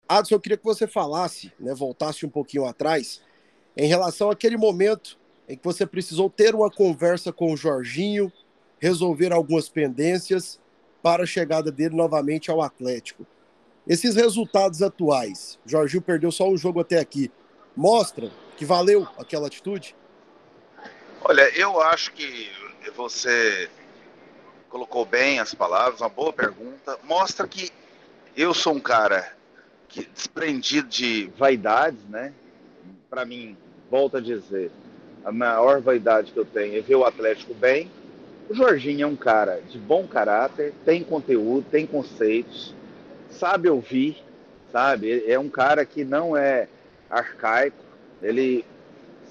Adson, eu queria que você falasse, né, voltasse um pouquinho atrás, em relação àquele momento em que você precisou ter uma conversa com o Jorginho, resolver algumas pendências para a chegada dele novamente ao Atlético. Esses resultados atuais, o Jorginho perdeu só um jogo até aqui, mostram que valeu aquela atitude? Olha, eu acho que você colocou bem as palavras, uma boa pergunta. Mostra que eu sou um cara que desprendido de vaidades, né? Para mim, volto a dizer, a maior vaidade que eu tenho é ver o Atlético bem. O Jorginho é um cara de bom caráter, tem conteúdo, tem conceitos, sabe ouvir, sabe? É um cara que não é arcaico, ele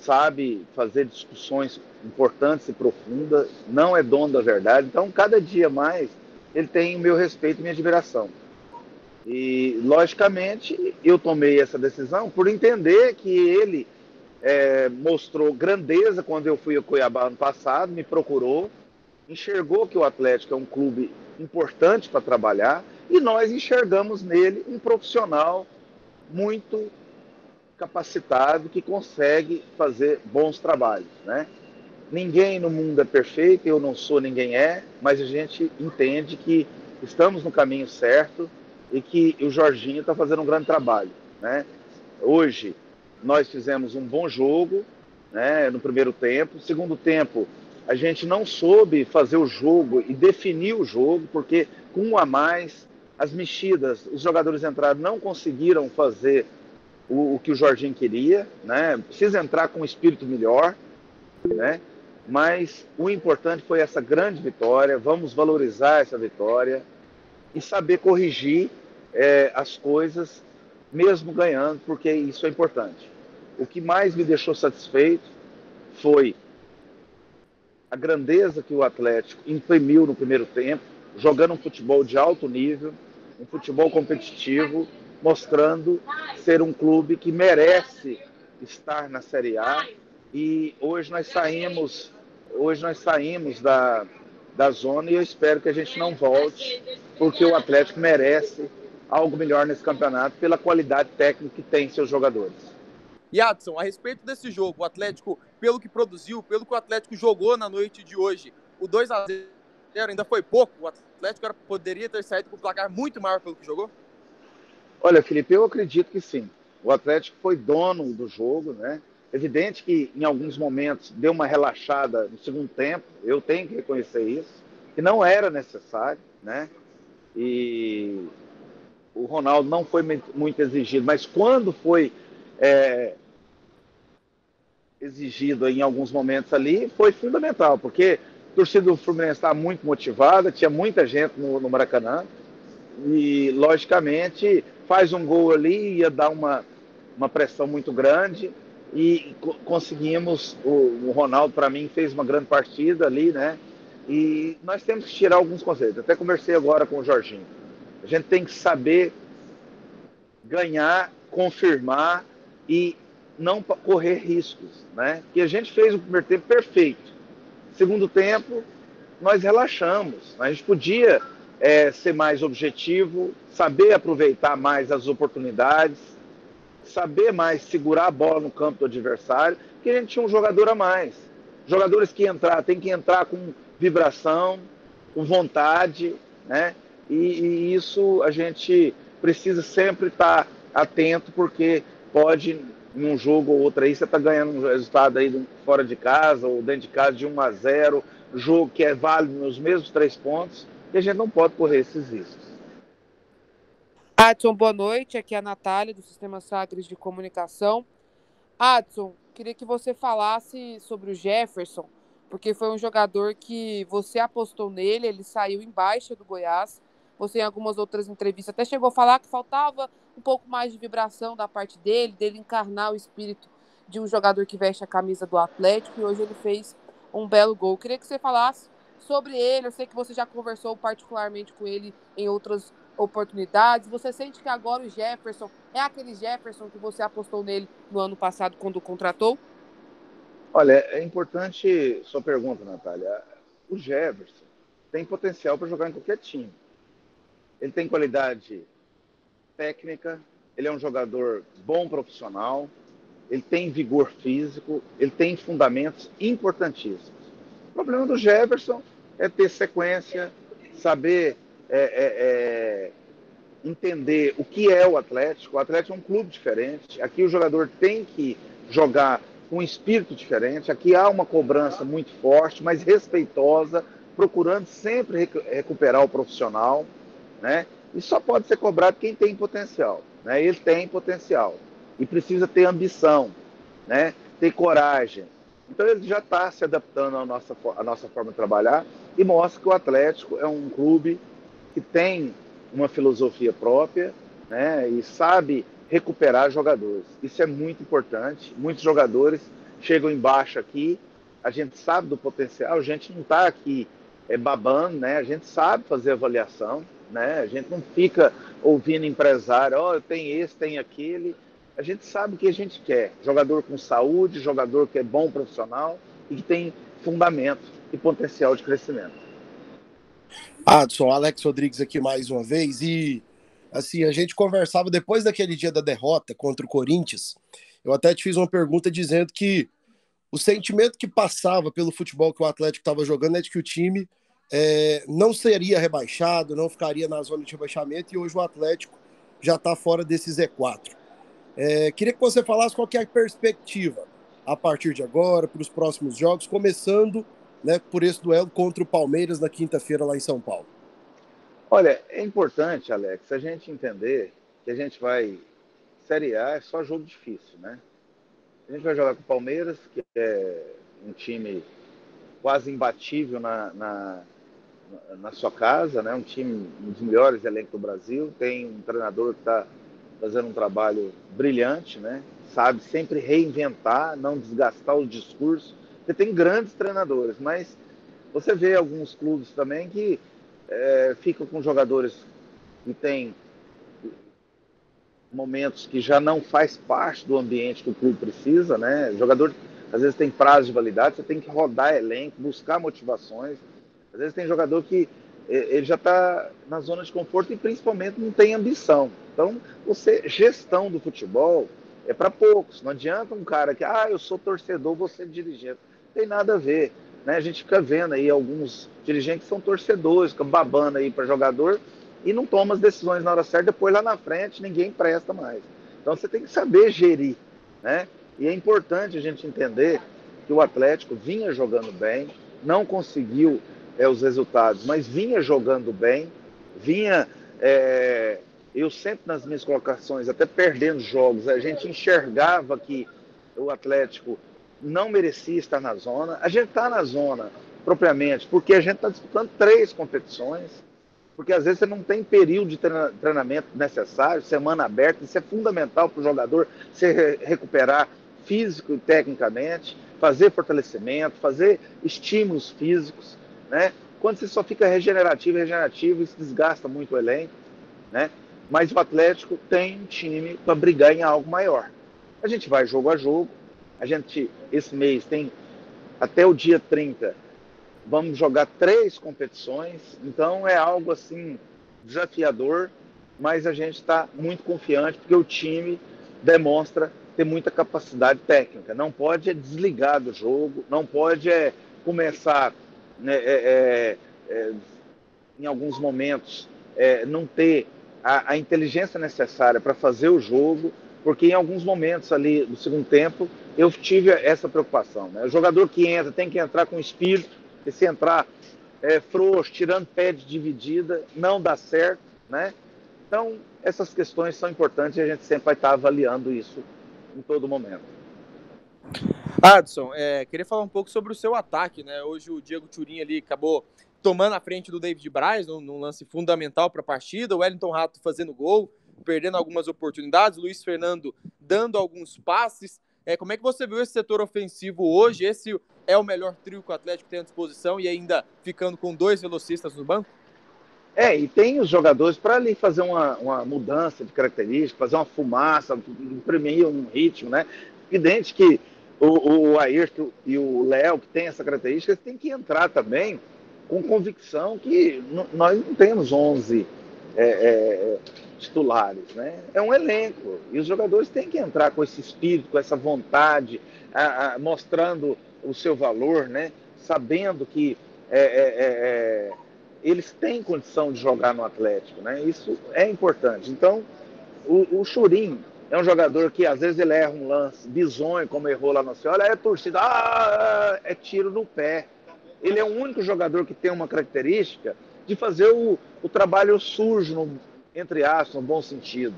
sabe fazer discussões importantes e profundas, não é dono da verdade. Então, cada dia mais, ele tem o meu respeito e minha admiração. E, logicamente, eu tomei essa decisão por entender que ele mostrou grandeza quando eu fui a Cuiabá ano passado, me procurou, enxergou que o Atlético é um clube importante para trabalhar e nós enxergamos nele um profissional muito capacitado que consegue fazer bons trabalhos, né? Ninguém no mundo é perfeito, eu não sou, ninguém é, mas a gente entende que estamos no caminho certo e que o Jorginho está fazendo um grande trabalho, né? Hoje nós fizemos um bom jogo, né, no primeiro tempo. Segundo tempo, a gente não soube fazer o jogo e definir o jogo, porque com um a mais, as mexidas, os jogadores entraram, não conseguiram fazer o que o Jorginho queria, né? Precisa entrar com um espírito melhor, né? Mas o importante foi essa grande vitória. Vamos valorizar essa vitória e saber corrigir as coisas, mesmo ganhando, porque isso é importante. O que mais me deixou satisfeito foi a grandeza que o Atlético imprimiu no primeiro tempo, jogando um futebol de alto nível, um futebol competitivo, mostrando ser um clube que merece estar na Série A. E hoje nós saímos da zona e eu espero que a gente não volte, porque o Atlético merece algo melhor nesse campeonato pela qualidade técnica que tem seus jogadores. E Adson, a respeito desse jogo, o Atlético, pelo que produziu, pelo que o Atlético jogou na noite de hoje, o 2-0 ainda foi pouco? O Atlético poderia ter saído com um placar muito maior pelo que jogou? Olha, Felipe, eu acredito que sim. O Atlético foi dono do jogo, né? Evidente que em alguns momentos deu uma relaxada no segundo tempo, eu tenho que reconhecer isso, que não era necessário, né? E o Ronaldo não foi muito exigido, mas quando foi é, exigido em alguns momentos ali, foi fundamental, porque a torcida do Fluminense estava muito motivada, tinha muita gente no Maracanã, e logicamente faz um gol ali, ia dar uma pressão muito grande, e conseguimos, o Ronaldo para mim fez uma grande partida ali, né? E nós temos que tirar alguns conceitos. Até conversei agora com o Jorginho. A gente tem que saber ganhar, confirmar e não correr riscos, né? Porque a gente fez o primeiro tempo perfeito. Segundo tempo, nós relaxamos. A gente podia ser mais objetivo, saber aproveitar mais as oportunidades, saber mais segurar a bola no campo do adversário, porque a gente tinha um jogador a mais. Jogadores que entrar, tem que entrar com vibração, com vontade, né? E isso a gente precisa sempre estar atento, porque pode, em um jogo ou outro aí, você está ganhando um resultado aí fora de casa ou dentro de casa de 1-0, jogo que é válido nos mesmos 3 pontos, e a gente não pode correr esses riscos. Adson, boa noite. Aqui é a Natália, do Sistema Sagres de Comunicação. Adson, queria que você falasse sobre o Jefferson, porque foi um jogador que você apostou nele, ele saiu em baixa do Goiás. Você, em algumas outras entrevistas, até chegou a falar que faltava um pouco mais de vibração da parte dele encarnar o espírito de um jogador que veste a camisa do Atlético, e hoje ele fez um belo gol. Queria que você falasse sobre ele. Eu sei que você já conversou particularmente com ele em outras oportunidades. Você sente que agora o Jefferson é aquele Jefferson que você apostou nele no ano passado quando o contratou? Olha, é importante sua pergunta, Natália. O Jefferson tem potencial para jogar em qualquer time. Ele tem qualidade técnica, ele é um jogador bom profissional, ele tem vigor físico, ele tem fundamentos importantíssimos. O problema do Jefferson é ter sequência, saber entender o que é o Atlético. O Atlético é um clube diferente. Aqui o jogador tem que jogar com um espírito diferente. Aqui há uma cobrança muito forte, mas respeitosa, procurando sempre recuperar o profissional, né? E só pode ser cobrado quem tem potencial, né? Ele tem potencial e precisa ter ambição, né? Ter coragem. Então ele já está se adaptando à nossa forma de trabalhar e mostra que o Atlético é um clube que tem uma filosofia própria, né? E sabe recuperar jogadores. Isso é muito importante. Muitos jogadores chegam embaixo aqui, a gente sabe do potencial, a gente não está aqui babando, né? A gente sabe fazer avaliação, né? A gente não fica ouvindo empresário, eu tenho esse, tenho aquele. A gente sabe o que a gente quer. Jogador com saúde, jogador que é bom profissional e que tem fundamento e potencial de crescimento. Adson, Alex Rodrigues aqui mais uma vez. E assim, a gente conversava depois daquele dia da derrota contra o Corinthians. Eu até te fiz uma pergunta dizendo que o sentimento que passava pelo futebol que o Atlético estava jogando é de que o time não seria rebaixado, não ficaria na zona de rebaixamento, e hoje o Atlético já está fora desse Z4. Queria que você falasse qual que é a perspectiva a partir de agora, para os próximos jogos, começando, né, por esse duelo contra o Palmeiras na quinta-feira lá em São Paulo. Olha, é importante, Alex, a gente entender que a gente vai... Série A é só jogo difícil, né? A gente vai jogar com o Palmeiras, que é um time quase imbatível na sua casa, né? Um time, um dos melhores elencos do Brasil. Tem um treinador que está fazendo um trabalho brilhante, né? Sabe sempre reinventar, não desgastar o discurso. Você tem grandes treinadores, mas você vê alguns clubes também que ficam com jogadores que têm momentos que já não faz parte do ambiente que o clube precisa, né? O jogador às vezes tem prazo de validade, você tem que rodar elenco, buscar motivações. Às vezes tem jogador que ele já está na zona de conforto e principalmente não tem ambição. Então, gestão do futebol é para poucos. Não adianta um cara que, eu sou torcedor, vou ser dirigente. Não tem nada a ver, né? A gente fica vendo aí alguns dirigentes que são torcedores, ficam babando aí para jogador e não toma as decisões na hora certa, depois lá na frente ninguém presta mais. Então você tem que saber gerir, né? E é importante a gente entender que o Atlético vinha jogando bem, não conseguiu os resultados, mas vinha jogando bem, eu sempre nas minhas colocações, até perdendo jogos, a gente enxergava que o Atlético não merecia estar na zona. A gente está na zona propriamente porque a gente está disputando 3 competições, porque às vezes você não tem período de treinamento necessário, semana aberta. Isso é fundamental para o jogador se recuperar físico e tecnicamente, fazer fortalecimento, fazer estímulos físicos, né? Quando você só fica regenerativo, isso desgasta muito o elenco, né? Mas o Atlético tem um time para brigar em algo maior. A gente vai jogo a jogo, esse mês tem até o dia 30, vamos jogar 3 competições, então é algo assim desafiador, mas a gente está muito confiante porque o time demonstra ter muita capacidade técnica. Não pode desligar do jogo, não pode começar, em alguns momentos, não ter a inteligência necessária para fazer o jogo, porque em alguns momentos ali do segundo tempo eu tive essa preocupação, né? O jogador que entra tem que entrar com espírito, e se entrar frouxo, tirando pé de dividida, não dá certo, né? Então, essas questões são importantes e a gente sempre vai estar avaliando isso em todo momento. Adson, queria falar um pouco sobre o seu ataque, né? Hoje o Diego Turin ali acabou tomando a frente do David Braz num lance fundamental para a partida, o Wellington Rato fazendo gol, perdendo algumas oportunidades, o Luiz Fernando dando alguns passes. Como é que você viu esse setor ofensivo hoje? Esse é o melhor trio que o Atlético tem à disposição e ainda ficando com 2 velocistas no banco? E tem os jogadores para ali fazer uma mudança de característica, fazer uma fumaça, imprimir um ritmo, né? Evidente que o Ayrton e o Léo, que tem essa característica, eles têm que entrar também com convicção que nós não temos 11 titulares, né? É um elenco e os jogadores têm que entrar com esse espírito, com essa vontade, mostrando o seu valor, né? Sabendo que eles têm condição de jogar no Atlético, né? Isso é importante. Então, o Churin é um jogador que às vezes ele erra um lance bizonho, como errou lá no Céu. Olha, é torcida, é tiro no pé. Ele é o único jogador que tem uma característica de fazer o trabalho sujo, entre aspas, no bom sentido,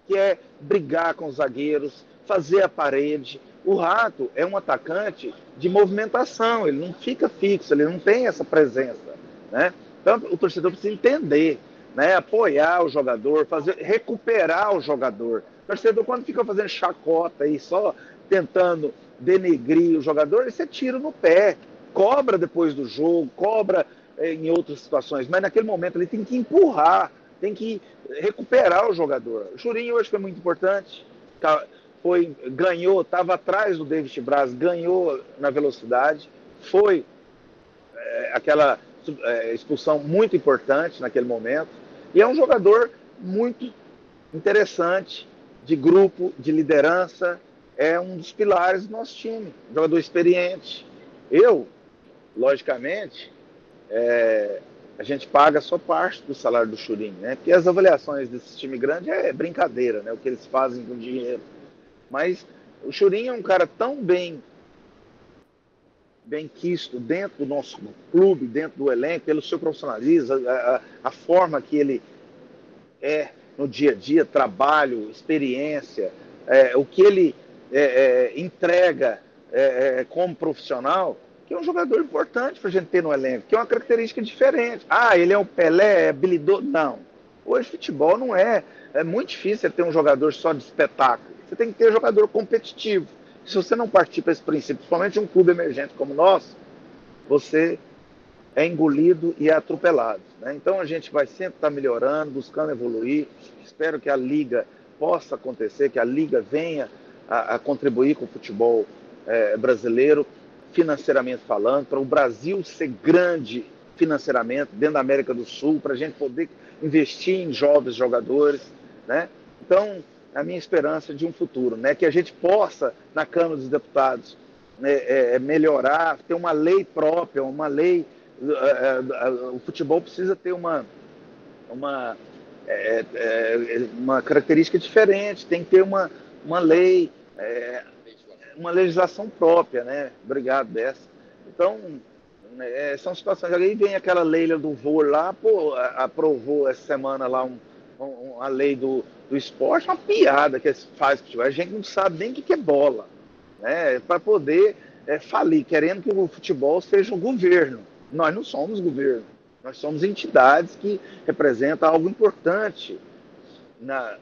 que é brigar com os zagueiros, fazer a parede. O Rato é um atacante de movimentação, ele não fica fixo, ele não tem essa presença, né? Então o torcedor precisa entender, né? Apoiar o jogador, recuperar o jogador. O torcedor, quando fica fazendo chacota e só tentando denegrir o jogador, isso é tiro no pé. Cobra depois do jogo, cobra em outras situações, mas naquele momento ele tem que empurrar, tem que recuperar o jogador. O Churinho hoje foi muito importante, ganhou, estava atrás do David Braz, ganhou na velocidade, foi aquela expulsão muito importante naquele momento, e é um jogador muito interessante, de grupo, de liderança, é um dos pilares do nosso time, um jogador experiente. Logicamente, a gente paga só parte do salário do Churin, né? Porque as avaliações desse time grande é brincadeira, né? O que eles fazem com o dinheiro. Mas o Churin é um cara tão bem quisto dentro do nosso clube, dentro do elenco, pelo seu profissionalismo, a forma que ele é no dia a dia, trabalho, experiência, o que ele entrega como profissional, que é um jogador importante para a gente ter no elenco, que é uma característica diferente. Ele é um Pelé, é habilidoso. Não. Hoje futebol não é muito difícil ter um jogador só de espetáculo. Você tem que ter um jogador competitivo. Se você não partir para esse princípio, principalmente um clube emergente como o nosso, você é engolido e é atropelado, né? Então a gente vai sempre estar melhorando, buscando evoluir. Espero que a Liga possa acontecer, que a Liga venha a contribuir com o futebol brasileiro, financeiramente falando, para o Brasil ser grande financeiramente dentro da América do Sul, para a gente poder investir em jovens jogadores, né? Então, a minha esperança de um futuro, né? Que a gente possa, na Câmara dos Deputados, melhorar, ter uma lei própria, uma lei. O futebol precisa ter uma característica diferente, tem que ter uma lei, uma legislação própria, né? Obrigado, Bessa. Então, são situações. Aí vem aquela lei do vôlei lá, aprovou essa semana lá a lei do esporte, uma piada que faz futebol. A gente não sabe nem o que é bola, né? Para poder falir, querendo que o futebol seja o governo. Nós não somos governo, nós somos entidades que representam algo importante na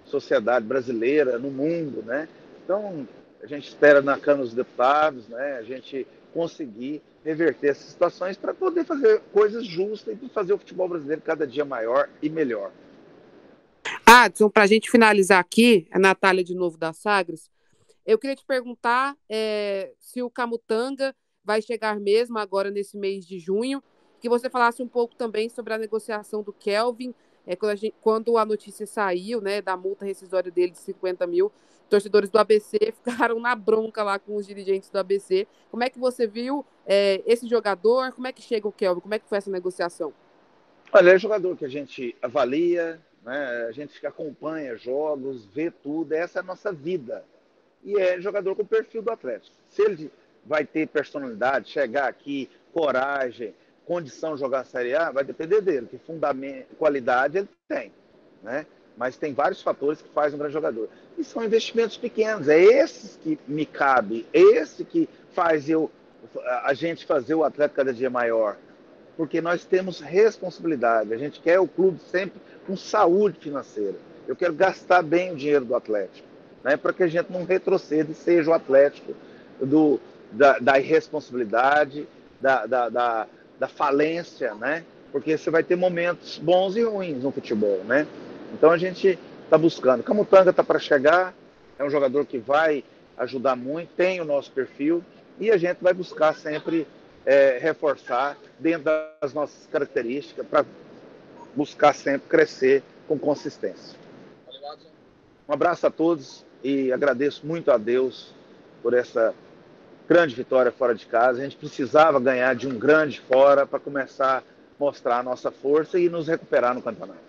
sociedade brasileira, no mundo, né? Então, a gente espera na Câmara dos Deputados, né, a gente conseguir reverter essas situações para poder fazer coisas justas e fazer o futebol brasileiro cada dia maior e melhor. Adson, para a gente finalizar aqui, a Natália de novo da Sagres, eu queria te perguntar se o Camutanga vai chegar mesmo agora nesse mês de junho, que você falasse um pouco também sobre a negociação do Kelvin, quando a notícia saiu, né, da multa rescisória dele de 50 mil, torcedores do ABC ficaram na bronca lá com os dirigentes do ABC. Como é que você viu esse jogador? Como é que chega o Kelvin? Como é que foi essa negociação? Olha, é um jogador que a gente avalia, né, a gente acompanha jogos, vê tudo, essa é a nossa vida. E é jogador com o perfil do Atlético. Se ele vai ter personalidade, chegar aqui, coragem, condição de jogar a Série A, vai depender dele, que fundamento, qualidade ele tem, né? Mas tem vários fatores que fazem um grande jogador. E são investimentos pequenos, é esses que me cabe, esse que faz a gente fazer o Atlético cada dia maior. Porque nós temos responsabilidade, a gente quer o clube sempre com saúde financeira. Eu quero gastar bem o dinheiro do Atlético, né, para que a gente não retroceda e seja o Atlético da irresponsabilidade, da falência, né? Porque você vai ter momentos bons e ruins no futebol, né? Então a gente está buscando. Camutanga está para chegar, é um jogador que vai ajudar muito, tem o nosso perfil e a gente vai buscar sempre reforçar dentro das nossas características para buscar sempre crescer com consistência. Um abraço a todos e agradeço muito a Deus por essa grande vitória fora de casa. A gente precisava ganhar de um grande fora para começar a mostrar a nossa força e nos recuperar no campeonato.